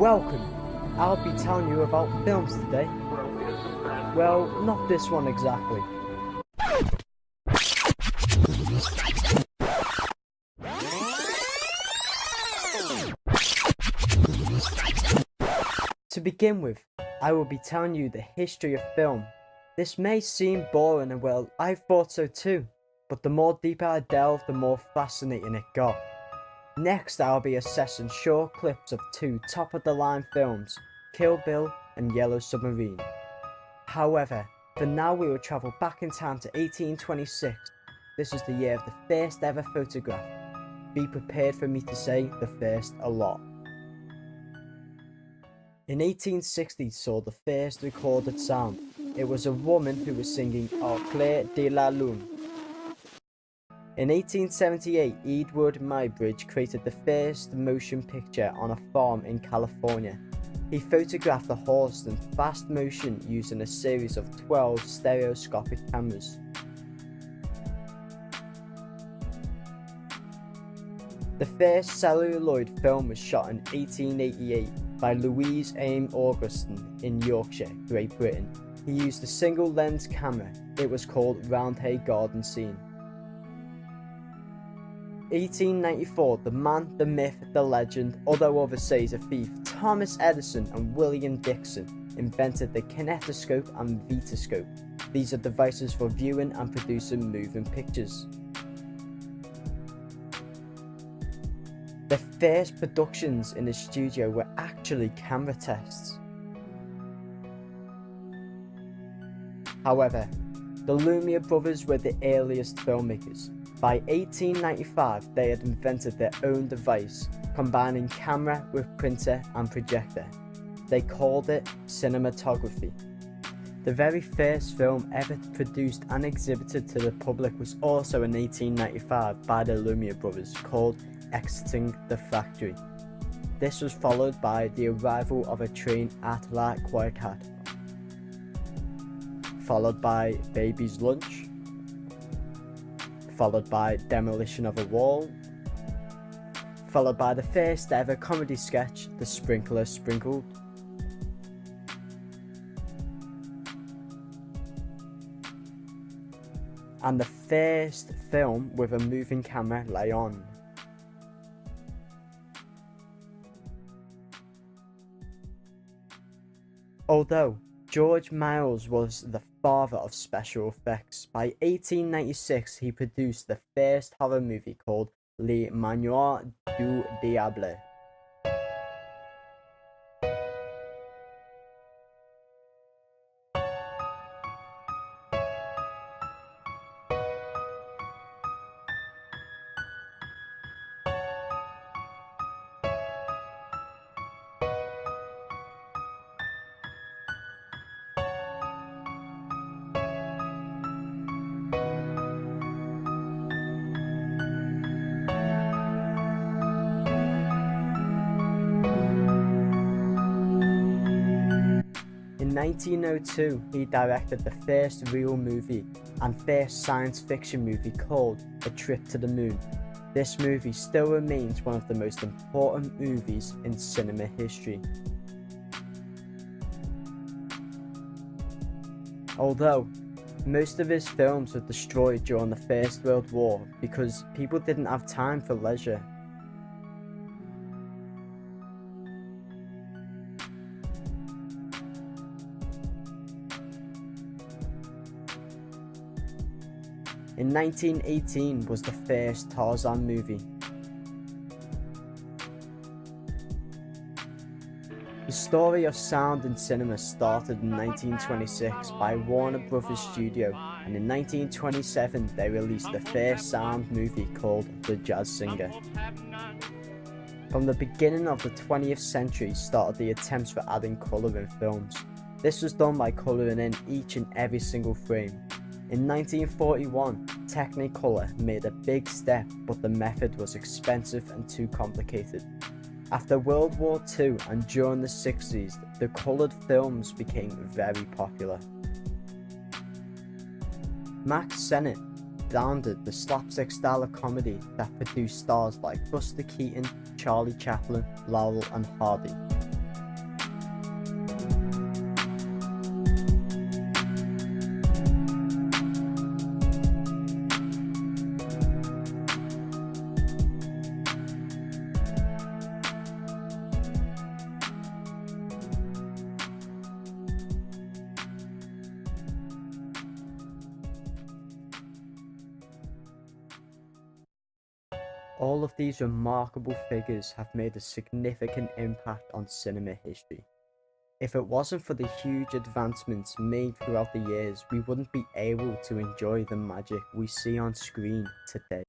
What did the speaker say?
Welcome! I'll be telling you about films today. Well, not this one exactly. To begin with, I will be telling you the history of film. This may seem boring and well, I thought so too, but the more deeper I delved, the more fascinating it got. Next, I'll be assessing short clips of two top-of-the-line films, Kill Bill and Yellow Submarine. However, for now we will travel back in time to 1826. This is the year of the first ever photograph. Be prepared for me to say the first a lot. In 1860 saw the first recorded sound. It was a woman who was singing Au clair de la lune. In 1878, Edward Muybridge created the first motion picture on a farm in California. He photographed the horse in fast motion using a series of 12 stereoscopic cameras. The first celluloid film was shot in 1888 by Louise M. Augustin in Yorkshire, Great Britain. He used a single lens camera. It was called Roundhay Garden Scene. 1894, the man, the myth, the legend, although others say he's a thief, Thomas Edison and William Dixon invented the kinetoscope and vitascope. These are devices for viewing and producing moving pictures. The first productions in the studio were actually camera tests. However, the Lumiere brothers were the earliest filmmakers. By 1895, they had invented their own device, combining camera with printer and projector. They called it cinematography. The very first film ever produced and exhibited to the public was also in 1895 by the Lumiere brothers, called Exiting the Factory. This was followed by the arrival of a train at La Guaycat, followed by Baby's Lunch, followed by Demolition of a Wall, followed by the first ever comedy sketch, The Sprinkler Sprinkled, and the first film with a moving camera, Lion. Although George Miles was the father of special effects, by 1896 he produced the first horror movie called Le Manoir du Diable. In 1902, he directed the first real movie and first science fiction movie called A Trip to the Moon. This movie still remains one of the most important movies in cinema history. Although most of his films were destroyed during the First World War because people didn't have time for leisure. In 1918 was the first Tarzan movie. The story of sound in cinema started in 1926 by Warner Brothers Studio, and in 1927 they released the first sound movie called The Jazz Singer. From the beginning of the 20th century started the attempts for adding colour in films. This was done by colouring in each and every single frame. In 1941, Technicolor made a big step, but the method was expensive and too complicated. After World War II and during the 60s, the coloured films became very popular. Max Sennett founded the slapstick style of comedy that produced stars like Buster Keaton, Charlie Chaplin, Laurel and Hardy. All of these remarkable figures have made a significant impact on cinema history. If it wasn't for the huge advancements made throughout the years, we wouldn't be able to enjoy the magic we see on screen today.